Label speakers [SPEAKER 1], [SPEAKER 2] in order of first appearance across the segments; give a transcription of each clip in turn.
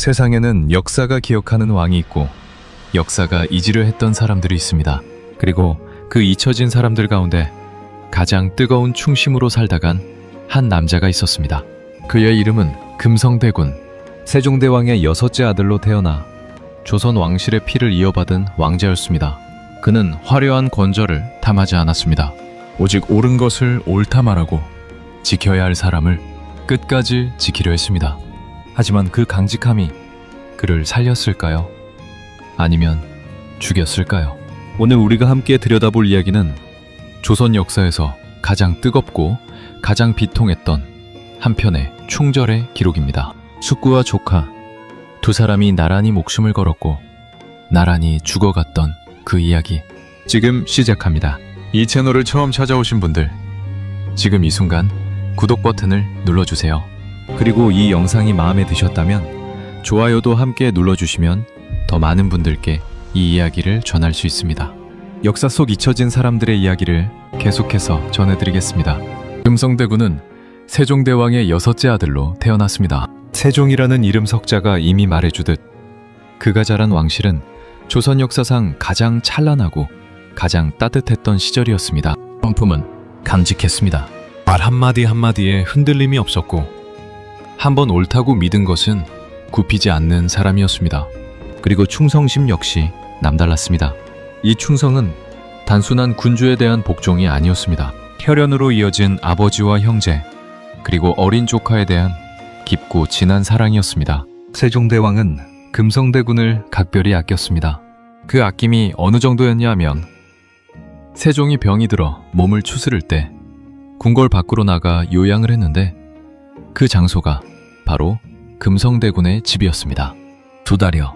[SPEAKER 1] 세상에는 역사가 기억하는 왕이 있고 역사가 잊으려 했던 사람들이 있습니다. 그리고 그 잊혀진 사람들 가운데 가장 뜨거운 충심으로 살다간 한 남자가 있었습니다. 그의 이름은 금성대군. 세종대왕의 6째 아들로 태어나 조선 왕실의 피를 이어받은 왕자였습니다. 그는 화려한 권좌를 탐하지 않았습니다. 오직 옳은 것을 옳다 말하고 지켜야 할 사람을 끝까지 지키려 했습니다. 하지만 그 강직함이 그를 살렸을까요? 아니면 죽였을까요? 오늘 우리가 함께 들여다볼 이야기는 조선 역사에서 가장 뜨겁고 가장 비통했던 한편의 충절의 기록입니다. 숙구와 조카 두 사람이 나란히 목숨을 걸었고 나란히 죽어갔던 그 이야기 지금 시작합니다. 이 채널을 처음 찾아오신 분들 지금 이 순간 구독 버튼을 눌러주세요. 그리고 이 영상이 마음에 드셨다면 좋아요도 함께 눌러주시면 더 많은 분들께 이 이야기를 전할 수 있습니다. 역사 속 잊혀진 사람들의 이야기를 계속해서 전해드리겠습니다. 금성대군은 세종대왕의 6째 아들로 태어났습니다. 세종이라는 이름 석자가 이미 말해주듯 그가 자란 왕실은 조선 역사상 가장 찬란하고 가장 따뜻했던 시절이었습니다. 성품은 강직했습니다. 말 한마디 한마디에 흔들림이 없었고 한번 옳다고 믿은 것은 굽히지 않는 사람이었습니다. 그리고 충성심 역시 남달랐습니다. 이 충성은 단순한 군주에 대한 복종이 아니었습니다. 혈연으로 이어진 아버지와 형제 그리고 어린 조카에 대한 깊고 진한 사랑이었습니다. 세종대왕은 금성대군을 각별히 아꼈습니다. 그 아낌이 어느 정도였냐 하면 세종이 병이 들어 몸을 추스를 때 궁궐 밖으로 나가 요양을 했는데 그 장소가 바로 금성대군의 집이었습니다. 2달여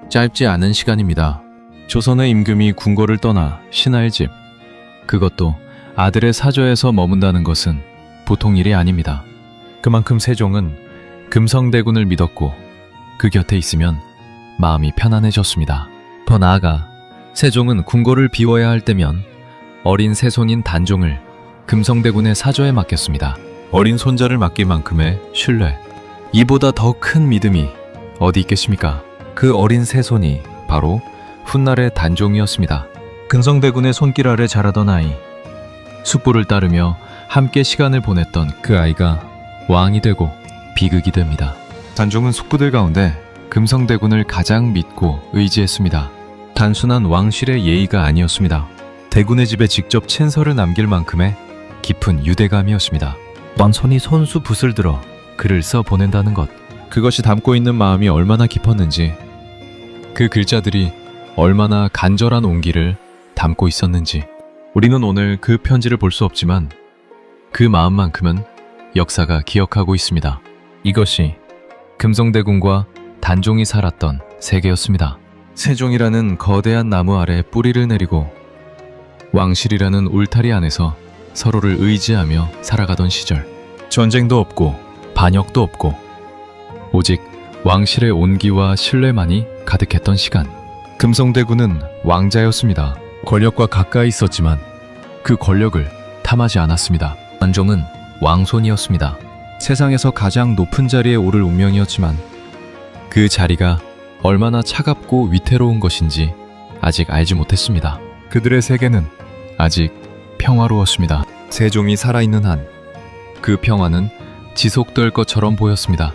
[SPEAKER 1] 짧지 않은 시간입니다. 조선의 임금이 궁궐을 떠나 신하의 집, 그것도 아들의 사저에서 머문다는 것은 보통 일이 아닙니다. 그만큼 세종은 금성대군을 믿었고 그 곁에 있으면 마음이 편안해졌습니다. 더 나아가 세종은 궁궐을 비워야 할 때면 어린 새손인 단종을 금성대군의 사저에 맡겼습니다. 어린 손자를 맡길 만큼의 신뢰, 이보다 더 큰 믿음이 어디 있겠습니까? 그 어린 새손이 바로 훗날의 단종이었습니다. 금성대군의 손길 아래 자라던 아이, 숫불을 따르며 함께 시간을 보냈던 그 아이가 왕이 되고 비극이 됩니다. 단종은 숙부들 가운데 금성대군을 가장 믿고 의지했습니다. 단순한 왕실의 예의가 아니었습니다. 대군의 집에 직접 친서를 남길 만큼의 깊은 유대감이었습니다. 완손이 손수 붓을 들어 글을 써 보낸다는 것, 그것이 담고 있는 마음이 얼마나 깊었는지, 그 글자들이 얼마나 간절한 온기를 담고 있었는지 우리는 오늘 그 편지를 볼 수 없지만 그 마음만큼은 역사가 기억하고 있습니다. 이것이 금성대군과 단종이 살았던 세계였습니다. 세종이라는 거대한 나무 아래 뿌리를 내리고 왕실이라는 울타리 안에서 서로를 의지하며 살아가던 시절, 전쟁도 없고 반역도 없고 오직 왕실의 온기와 신뢰만이 가득했던 시간. 금성대군은 왕자였습니다. 권력과 가까이 있었지만 그 권력을 탐하지 않았습니다. 단종은 왕손이었습니다. 세상에서 가장 높은 자리에 오를 운명이었지만 그 자리가 얼마나 차갑고 위태로운 것인지 아직 알지 못했습니다. 그들의 세계는 아직 평화로웠습니다. 세종이 살아있는 한 그 평화는 지속될 것처럼 보였습니다.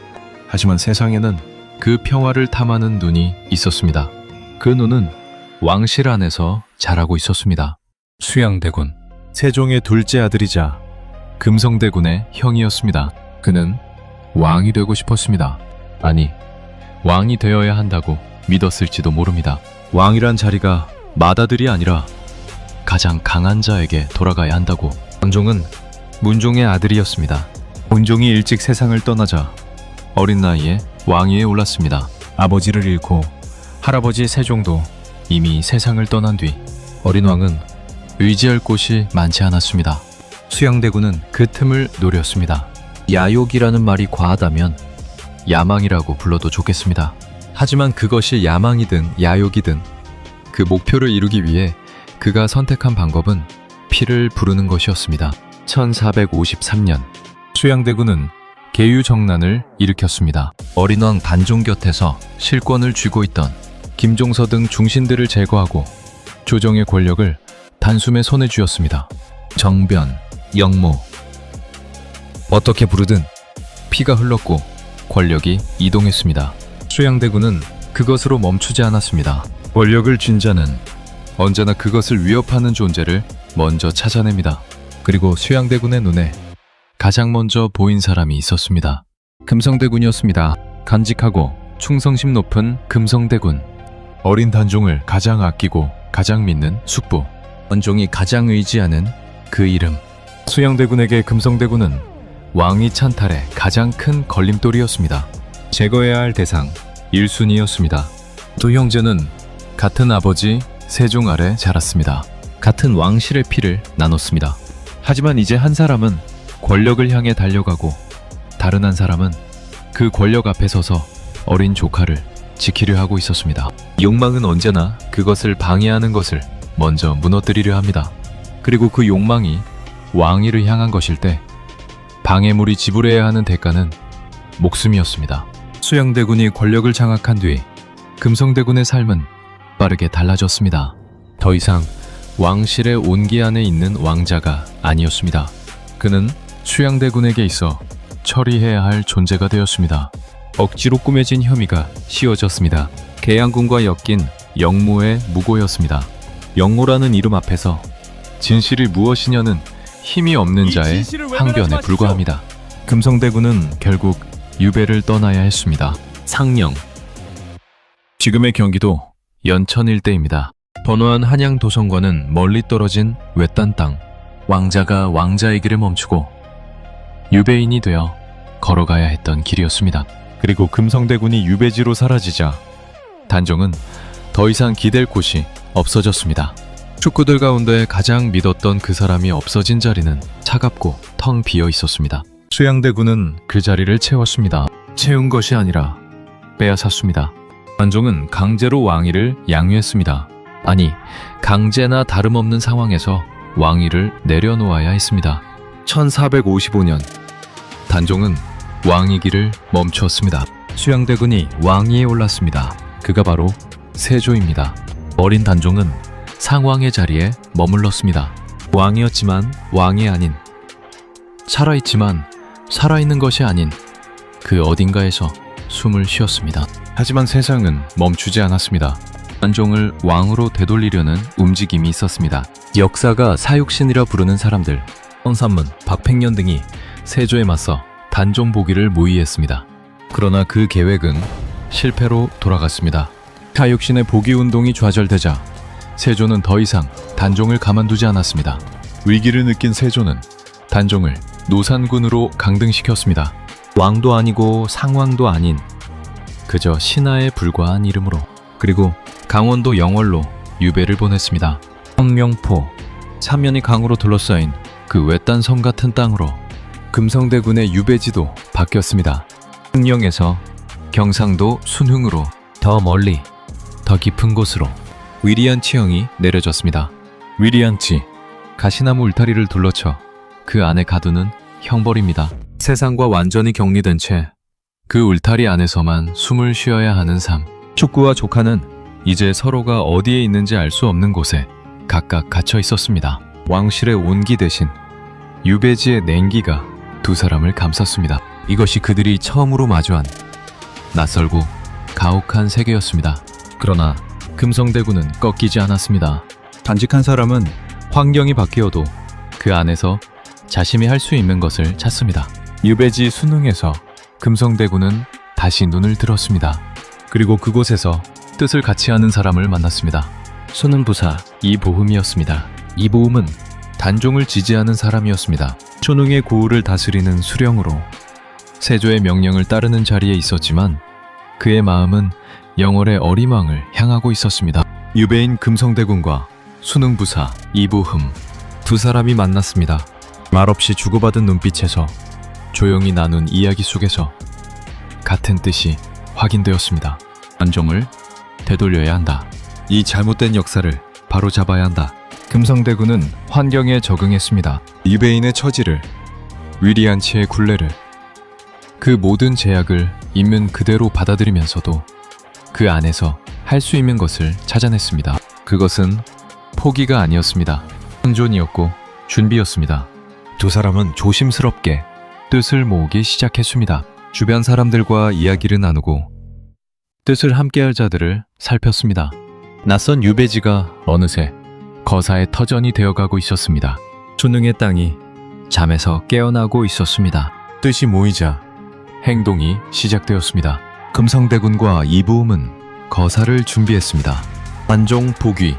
[SPEAKER 1] 하지만 세상에는 그 평화를 탐하는 눈이 있었습니다. 그 눈은 왕실 안에서 자라고 있었습니다. 수양대군, 세종의 둘째 아들이자 금성대군의 형이었습니다. 그는 왕이 되고 싶었습니다. 아니, 왕이 되어야 한다고 믿었을지도 모릅니다. 왕이란 자리가 맏아들이 아니라 가장 강한 자에게 돌아가야 한다고. 단종은 문종의 아들이었습니다. 문종이 일찍 세상을 떠나자 어린 나이에 왕위에 올랐습니다. 아버지를 잃고 할아버지 세종도 이미 세상을 떠난 뒤 어린 왕은 의지할 곳이 많지 않았습니다. 수양대군은 그 틈을 노렸습니다. 야욕이라는 말이 과하다면 야망이라고 불러도 좋겠습니다. 하지만 그것이 야망이든 야욕이든 그 목표를 이루기 위해 그가 선택한 방법은 피를 부르는 것이었습니다. 1453년 수양대군은 계유정난을 일으켰습니다. 어린 왕 단종 곁에서 실권을 쥐고 있던 김종서 등 중신들을 제거하고 조정의 권력을 단숨에 손에 쥐었습니다. 정변, 영모, 어떻게 부르든 피가 흘렀고 권력이 이동했습니다. 수양대군은 그것으로 멈추지 않았습니다. 권력을 쥔 자는 언제나 그것을 위협하는 존재를 먼저 찾아냅니다. 그리고 수양대군의 눈에 가장 먼저 보인 사람이 있었습니다. 금성대군이었습니다. 간직하고 충성심 높은 금성대군. 어린 단종을 가장 아끼고 가장 믿는 숙부. 원종이 가장 의지하는 그 이름. 수양대군에게 금성대군은 왕위 찬탈의 가장 큰 걸림돌이었습니다. 제거해야 할 대상 1순위였습니다. 두 형제는 같은 아버지 세종 아래 자랐습니다. 같은 왕실의 피를 나눴습니다. 하지만 이제 한 사람은 권력을 향해 달려가고 다른 한 사람은 그 권력 앞에 서서 어린 조카를 지키려 하고 있었습니다. 욕망은 언제나 그것을 방해하는 것을 먼저 무너뜨리려 합니다. 그리고 그 욕망이 왕위를 향한 것일 때 방해물이 지불해야 하는 대가는 목숨이었습니다. 수양대군이 권력을 장악한 뒤 금성대군의 삶은 빠르게 달라졌습니다. 더 이상 왕실의 온기 안에 있는 왕자가 아니었습니다. 그는 수양대군에게 있어 처리해야 할 존재가 되었습니다. 억지로 꾸며진 혐의가 씌워졌습니다. 계양군과 엮인 영모의 무고였습니다. 영모라는 이름 앞에서 진실이 무엇이냐는 힘이 없는 자의 항변에 불과합니다. 금성대군은 결국 유배를 떠나야 했습니다. 상령. 지금의 경기도 연천 일대입니다. 번화한 한양 도성과는 멀리 떨어진 외딴 땅. 왕자가 왕자의 길을 멈추고 유배인이 되어 걸어가야 했던 길이었습니다. 그리고 금성대군이 유배지로 사라지자 단종은 더 이상 기댈 곳이 없어졌습니다. 축구들 가운데 가장 믿었던 그 사람이 없어진 자리는 차갑고 텅 비어 있었습니다. 수양대군은 그 자리를 채웠습니다. 채운 것이 아니라 빼앗았습니다. 단종은 강제로 왕위를 양유했습니다. 아니, 강제나 다름없는 상황에서 왕위를 내려놓아야 했습니다. 1455년 단종은 왕위기를 멈추었습니다. 수양대군이 왕위에 올랐습니다. 그가 바로 세조입니다. 어린 단종은 상왕의 자리에 머물렀습니다. 왕이었지만 왕이 아닌, 살아있지만 살아있는 것이 아닌 그 어딘가에서 숨을 쉬었습니다. 하지만 세상은 멈추지 않았습니다. 단종을 왕으로 되돌리려는 움직임이 있었습니다. 역사가 사육신이라 부르는 사람들, 선산문, 박팽년 등이 세조에 맞서 단종 보기를 모의했습니다. 그러나 그 계획은 실패로 돌아갔습니다. 사육신의 보기 운동이 좌절되자 세조는 더 이상 단종을 가만두지 않았습니다. 위기를 느낀 세조는 단종을 노산군으로 강등시켰습니다. 왕도 아니고 상왕도 아닌 그저 신하에 불과한 이름으로. 그리고 강원도 영월로 유배를 보냈습니다. 황명포, 사면이 강으로 둘러싸인 그 외딴 섬 같은 땅으로 금성대군의 유배지도 바뀌었습니다. 흥령에서 경상도 순흥으로 더 멀리, 더 깊은 곳으로 위리안치 형이 내려졌습니다. 위리안치, 가시나무 울타리를 둘러쳐 그 안에 가두는 형벌입니다. 세상과 완전히 격리된 채 그 울타리 안에서만 숨을 쉬어야 하는 삶. 축구와 조카는 이제 서로가 어디에 있는지 알 수 없는 곳에 각각 갇혀 있었습니다. 왕실의 온기 대신 유배지의 냉기가 두 사람을 감쌌습니다. 이것이 그들이 처음으로 마주한 낯설고 가혹한 세계였습니다. 그러나 금성대군은 꺾이지 않았습니다. 단직한 사람은 환경이 바뀌어도 그 안에서 자신이 할 수 있는 것을 찾습니다. 유배지 순흥에서 금성대군은 다시 눈을 들었습니다. 그리고 그곳에서 뜻을 같이 하는 사람을 만났습니다. 순흥부사 이보흠이었습니다. 이보흠은 단종을 지지하는 사람이었습니다. 초능의 고을을 다스리는 수령으로 세조의 명령을 따르는 자리에 있었지만 그의 마음은 영월의 어림왕을 향하고 있었습니다. 유배인 금성대군과 순흥부사 이보흠 두 사람이 만났습니다. 말없이 주고받은 눈빛에서 조용히 나눈 이야기 속에서 같은 뜻이 확인되었습니다. 단종을 되돌려야 한다. 이 잘못된 역사를 바로잡아야 한다. 금성대군은 환경에 적응했습니다. 유배인의 처지를, 위리안치의 굴레를, 그 모든 제약을 있는 그대로 받아들이면서도 그 안에서 할 수 있는 것을 찾아냈습니다. 그것은 포기가 아니었습니다. 생존이었고 준비였습니다. 두 사람은 조심스럽게 뜻을 모으기 시작했습니다. 주변 사람들과 이야기를 나누고 뜻을 함께할 자들을 살폈습니다. 낯선 유배지가 어느새 거사의 터전이 되어가고 있었습니다. 수능의 땅이 잠에서 깨어나고 있었습니다. 뜻이 모이자 행동이 시작되었습니다. 금성대군과 이부음은 거사를 준비했습니다. 관종 복위,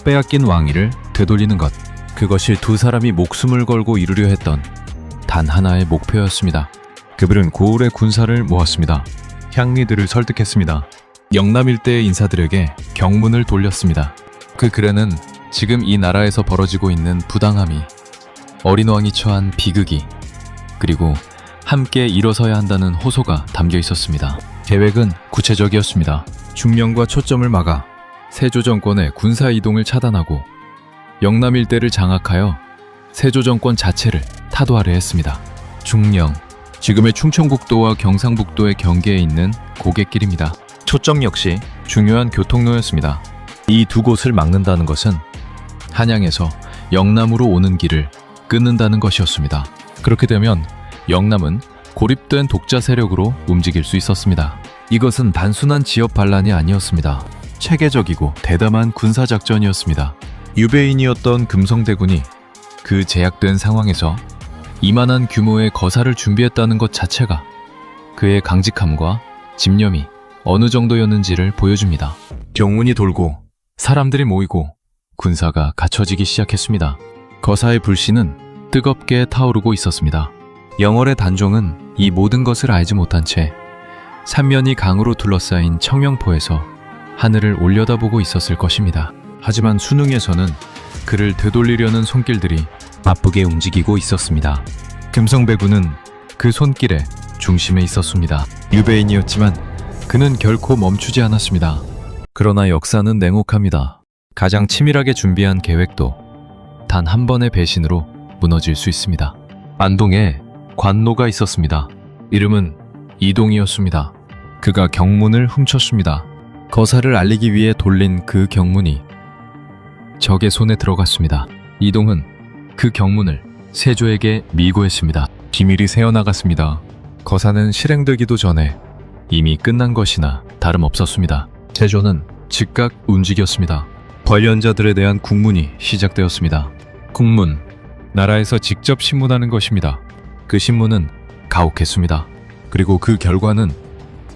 [SPEAKER 1] 빼앗긴 왕위를 되돌리는 것, 그것이 두 사람이 목숨을 걸고 이루려 했던 단 하나의 목표였습니다. 그들은 고을의 군사를 모았습니다. 향리들을 설득했습니다. 영남 일대의 인사들에게 경문을 돌렸습니다. 그 글에는 지금 이 나라에서 벌어지고 있는 부당함이, 어린 왕이 처한 비극이, 그리고 함께 일어서야 한다는 호소가 담겨 있었습니다. 계획은 구체적이었습니다. 중령과 초점을 막아 세조 정권의 군사 이동을 차단하고 영남 일대를 장악하여 세조 정권 자체를 타도하려 했습니다. 중령, 지금의 충청북도와 경상북도의 경계에 있는 고갯길입니다. 초점 역시 중요한 교통로였습니다. 이 두 곳을 막는다는 것은 한양에서 영남으로 오는 길을 끊는다는 것이었습니다. 그렇게 되면 영남은 고립된 독자 세력으로 움직일 수 있었습니다. 이것은 단순한 지역 반란이 아니었습니다. 체계적이고 대담한 군사작전이었습니다. 유배인이었던 금성대군이 그 제약된 상황에서 이만한 규모의 거사를 준비했다는 것 자체가 그의 강직함과 집념이 어느 정도였는지를 보여줍니다. 경운이 돌고 사람들이 모이고 군사가 갖춰지기 시작했습니다. 거사의 불씨는 뜨겁게 타오르고 있었습니다. 영월의 단종은 이 모든 것을 알지 못한 채 삼면이 강으로 둘러싸인 청명포에서 하늘을 올려다보고 있었을 것입니다. 하지만 수능에서는 그를 되돌리려는 손길들이 바쁘게 움직이고 있었습니다. 금성배군은 그 손길의 중심에 있었습니다. 유배인이었지만 그는 결코 멈추지 않았습니다. 그러나 역사는 냉혹합니다. 가장 치밀하게 준비한 계획도 단 한 번의 배신으로 무너질 수 있습니다. 안동에 관노가 있었습니다. 이름은 이동이었습니다. 그가 경문을 훔쳤습니다. 거사를 알리기 위해 돌린 그 경문이 적의 손에 들어갔습니다. 이동은 그 경문을 세조에게 미고했습니다. 비밀이 새어나갔습니다. 거사는 실행되기도 전에 이미 끝난 것이나 다름없었습니다. 세조는 즉각 움직였습니다. 관련자들에 대한 국문이 시작되었습니다. 국문, 나라에서 직접 신문하는 것입니다. 그 신문은 가혹했습니다. 그리고 그 결과는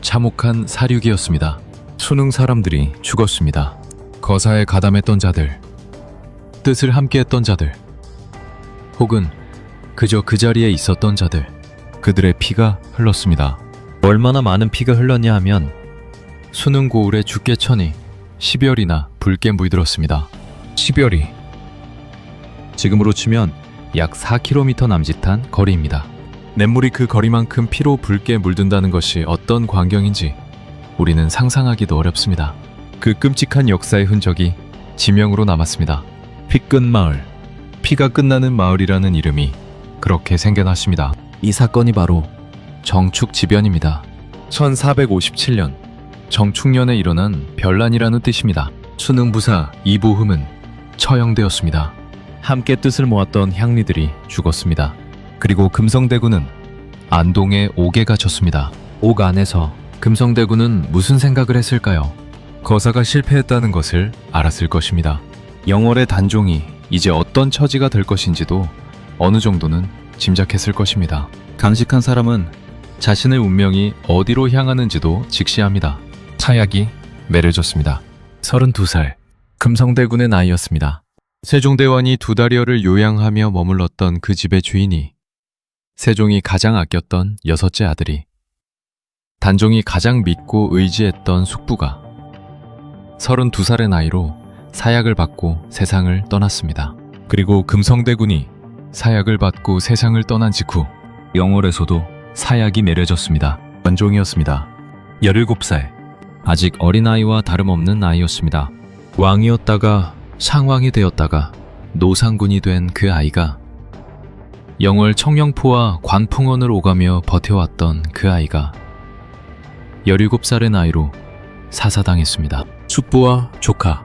[SPEAKER 1] 참혹한 사륙이었습니다. 수능 사람들이 죽었습니다. 거사에 가담했던 자들, 뜻을 함께했던 자들, 혹은 그저 그 자리에 있었던 자들, 그들의 피가 흘렀습니다. 얼마나 많은 피가 흘렀냐 하면 수능 고을의 죽개천이 10열이나 붉게 물들었습니다. 10열이 지금으로 치면 약 4km 남짓한 거리입니다. 냇물이 그 거리만큼 피로 붉게 물든다는 것이 어떤 광경인지 우리는 상상하기도 어렵습니다. 그 끔찍한 역사의 흔적이 지명으로 남았습니다. 피끝 마을, 피가 끝나는 마을이라는 이름이 그렇게 생겨났습니다. 이 사건이 바로 정축지변입니다. 1457년 정축년에 일어난 변란이라는 뜻입니다. 수능부사 이보흠은 처형되었습니다. 함께 뜻을 모았던 향리들이 죽었습니다. 그리고 금성대군은 안동에 옥에 갇혔습니다. 옥 안에서 금성대군은 무슨 생각을 했을까요? 거사가 실패했다는 것을 알았을 것입니다. 영월의 단종이 이제 어떤 처지가 될 것인지도 어느 정도는 짐작했을 것입니다. 강식한 사람은 자신의 운명이 어디로 향하는지도 직시합니다. 사약이 매려졌습니다. 32살, 금성대군의 나이였습니다. 세종대왕이 2달여를 요양하며 머물렀던 그 집의 주인이 세종이 가장 아꼈던 6째 아들이, 단종이 가장 믿고 의지했던 숙부가 32살의 나이로 사약을 받고 세상을 떠났습니다. 그리고 금성대군이 사약을 받고 세상을 떠난 직후 영월에서도 사약이 내려졌습니다. 관종이었습니다. 17살, 아직 어린아이와 다름없는 나이였습니다. 왕이었다가 상왕이 되었다가 노상군이 된 그 아이가 영월 청영포와 광풍원을 오가며 버텨왔던 그 아이가 17살의 나이로 사사당했습니다. 숙부와 조카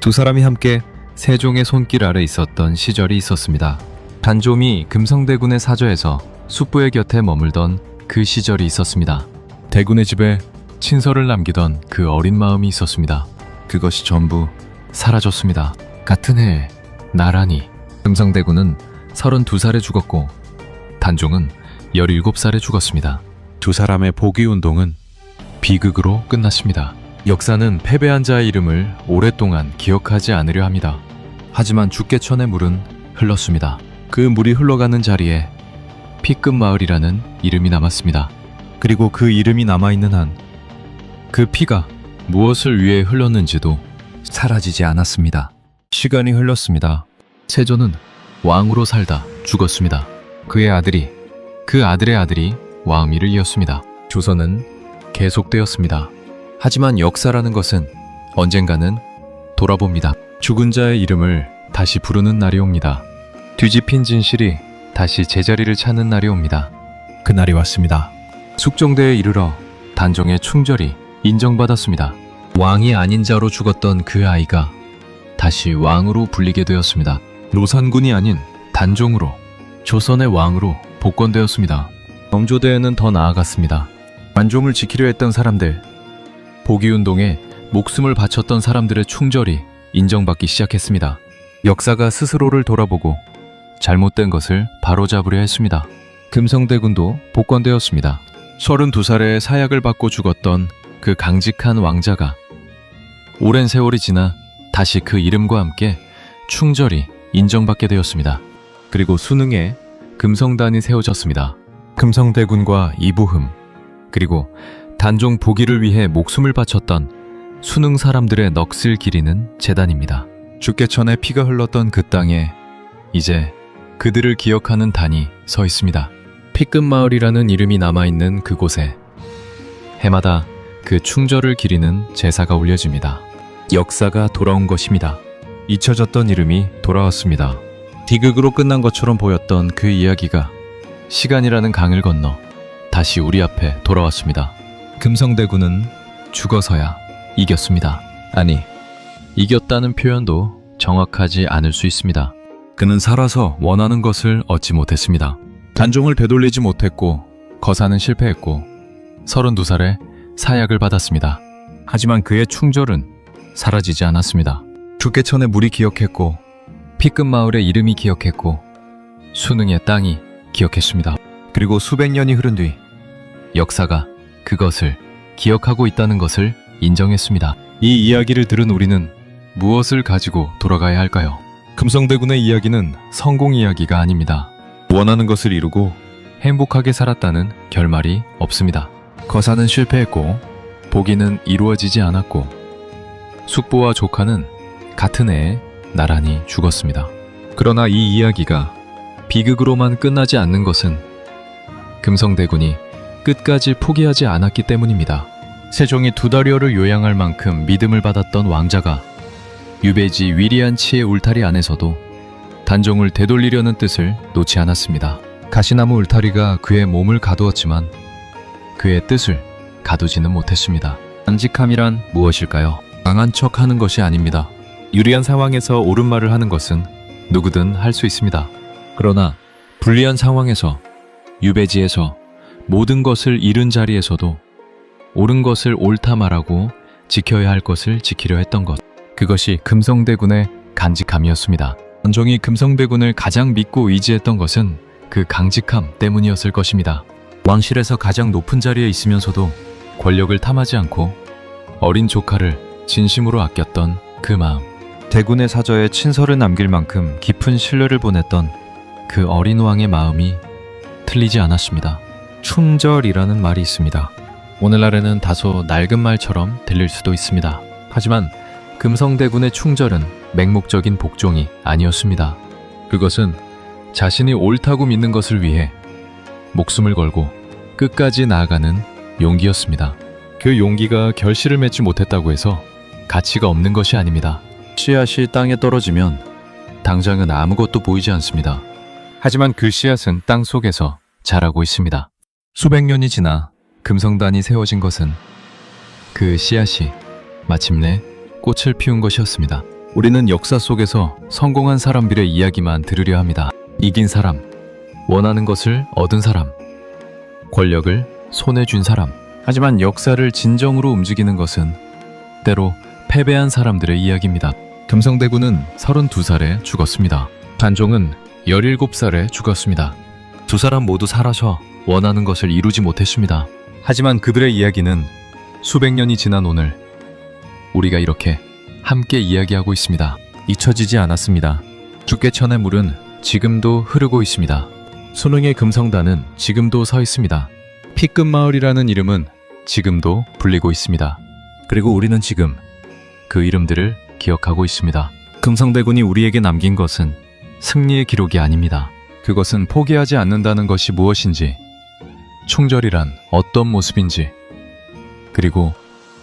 [SPEAKER 1] 두 사람이 함께 세종의 손길 아래 있었던 시절이 있었습니다. 단종이 금성대군의 사저에서 숙부의 곁에 머물던 그 시절이 있었습니다. 대군의 집에 친서를 남기던 그 어린 마음이 있었습니다. 그것이 전부 사라졌습니다. 같은 해에 나란히 금성대군은 32살에 죽었고 단종은 17살에 죽었습니다. 두 사람의 복위운동은 비극으로 끝났습니다. 역사는 패배한 자의 이름을 오랫동안 기억하지 않으려 합니다. 하지만 죽개천의 물은 흘렀습니다. 그 물이 흘러가는 자리에 피끝 마을이라는 이름이 남았습니다. 그리고 그 이름이 남아있는 한 그 피가 무엇을 위해 흘렀는지도 사라지지 않았습니다. 시간이 흘렀습니다. 세조는 왕으로 살다 죽었습니다. 그의 아들이, 그 아들의 아들이 왕위를 이었습니다. 조선은 계속되었습니다. 하지만 역사라는 것은 언젠가는 돌아봅니다. 죽은 자의 이름을 다시 부르는 날이 옵니다. 뒤집힌 진실이 다시 제자리를 찾는 날이 옵니다. 그날이 왔습니다. 숙종대에 이르러 단종의 충절이 인정받았습니다. 왕이 아닌 자로 죽었던 그 아이가 다시 왕으로 불리게 되었습니다. 노산군이 아닌 단종으로 조선의 왕으로 복권되었습니다. 영조대에는 더 나아갔습니다. 관종을 지키려 했던 사람들, 복위운동에 목숨을 바쳤던 사람들의 충절이 인정받기 시작했습니다. 역사가 스스로를 돌아보고 잘못된 것을 바로잡으려 했습니다. 금성대군도 복권되었습니다. 32살에 사약을 받고 죽었던 그 강직한 왕자가 오랜 세월이 지나 다시 그 이름과 함께 충절이 인정받게 되었습니다. 그리고 수능에 금성단이 세워졌습니다. 금성대군과 이부흠, 그리고 단종 복위를 위해 목숨을 바쳤던 수능 사람들의 넋을 기리는 재단입니다. 죽개천에 피가 흘렀던 그 땅에 이제 그들을 기억하는 단이 서 있습니다. 피끝 마을이라는 이름이 남아있는 그곳에 해마다 그 충절을 기리는 제사가 올려집니다. 역사가 돌아온 것입니다. 잊혀졌던 이름이 돌아왔습니다. 비극으로 끝난 것처럼 보였던 그 이야기가 시간이라는 강을 건너 다시 우리 앞에 돌아왔습니다. 금성대군은 죽어서야 이겼습니다. 아니, 이겼다는 표현도 정확하지 않을 수 있습니다. 그는 살아서 원하는 것을 얻지 못했습니다. 단종을 되돌리지 못했고 거사는 실패했고 32살에 사약을 받았습니다. 하지만 그의 충절은 사라지지 않았습니다. 죽개천의 물이 기억했고 피끝 마을의 이름이 기억했고 수능의 땅이 기억했습니다. 그리고 수백 년이 흐른 뒤 역사가 그것을 기억하고 있다는 것을 인정했습니다. 이 이야기를 들은 우리는 무엇을 가지고 돌아가야 할까요? 금성대군의 이야기는 성공 이야기가 아닙니다. 원하는 것을 이루고 행복하게 살았다는 결말이 없습니다. 거사는 실패했고 복위는 이루어지지 않았고 숙부와 조카는 같은 해에 나란히 죽었습니다. 그러나 이 이야기가 비극으로만 끝나지 않는 것은 금성대군이 끝까지 포기하지 않았기 때문입니다. 세종이 2달여를 요양할 만큼 믿음을 받았던 왕자가 유배지 위리한 치의 울타리 안에서도 단종을 되돌리려는 뜻을 놓지 않았습니다. 가시나무 울타리가 그의 몸을 가두었지만 그의 뜻을 가두지는 못했습니다. 간직함이란 무엇일까요? 강한 척 하는 것이 아닙니다. 유리한 상황에서 옳은 말을 하는 것은 누구든 할 수 있습니다. 그러나 불리한 상황에서, 유배지에서, 모든 것을 잃은 자리에서도 옳은 것을 옳다 말하고 지켜야 할 것을 지키려 했던 것, 그것이 금성대군의 간직함이었습니다. 단종이 금성대군을 가장 믿고 의지했던 것은 그 강직함 때문이었을 것입니다. 왕실에서 가장 높은 자리에 있으면서도 권력을 탐하지 않고 어린 조카를 진심으로 아꼈던 그 마음, 대군의 사저에 친서를 남길 만큼 깊은 신뢰를 보냈던 그 어린 왕의 마음이 틀리지 않았습니다. 충절이라는 말이 있습니다. 오늘날에는 다소 낡은 말처럼 들릴 수도 있습니다. 하지만 금성대군의 충절은 맹목적인 복종이 아니었습니다. 그것은 자신이 옳다고 믿는 것을 위해 목숨을 걸고 끝까지 나아가는 용기였습니다. 그 용기가 결실을 맺지 못했다고 해서 가치가 없는 것이 아닙니다. 씨앗이 땅에 떨어지면 당장은 아무것도 보이지 않습니다. 하지만 그 씨앗은 땅 속에서 자라고 있습니다. 수백 년이 지나 금성단이 세워진 것은 그 씨앗이 마침내 꽃을 피운 것이었습니다. 우리는 역사 속에서 성공한 사람들의 이야기만 들으려 합니다. 이긴 사람, 원하는 것을 얻은 사람, 권력을 손에 쥔 사람. 하지만 역사를 진정으로 움직이는 것은 때로 패배한 사람들의 이야기입니다. 금성대군은 32살에 죽었습니다. 단종은 17살에 죽었습니다. 두 사람 모두 살아서 원하는 것을 이루지 못했습니다. 하지만 그들의 이야기는 수백 년이 지난 오늘 우리가 이렇게 함께 이야기하고 있습니다. 잊혀지지 않았습니다. 죽개천의 물은 지금도 흐르고 있습니다. 수능의 금성단은 지금도 서 있습니다. 피끝마을이라는 이름은 지금도 불리고 있습니다. 그리고 우리는 지금 그 이름들을 기억하고 있습니다. 금성대군이 우리에게 남긴 것은 승리의 기록이 아닙니다. 그것은 포기하지 않는다는 것이 무엇인지, 충절이란 어떤 모습인지, 그리고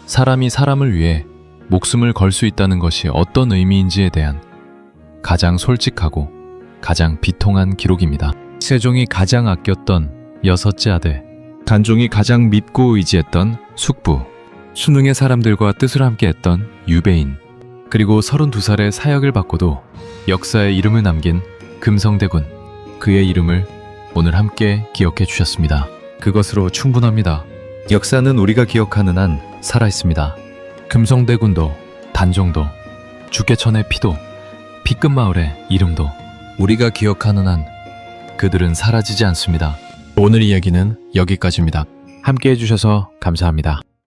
[SPEAKER 1] 사람이 사람을 위해 목숨을 걸 수 있다는 것이 어떤 의미인지에 대한 가장 솔직하고 가장 비통한 기록입니다. 세종이 가장 아꼈던 6째 아들, 단종이 가장 믿고 의지했던 숙부, 수능의 사람들과 뜻을 함께했던 유배인, 그리고 32살의 사역을 받고도 역사에 이름을 남긴 금성대군, 그의 이름을 오늘 함께 기억해 주셨습니다. 그것으로 충분합니다. 역사는 우리가 기억하는 한 살아있습니다. 금성대군도, 단종도, 죽개천의 피도, 피끝마을의 이름도 우리가 기억하는 한 그들은 사라지지 않습니다. 오늘 이야기는 여기까지입니다. 함께 해주셔서 감사합니다.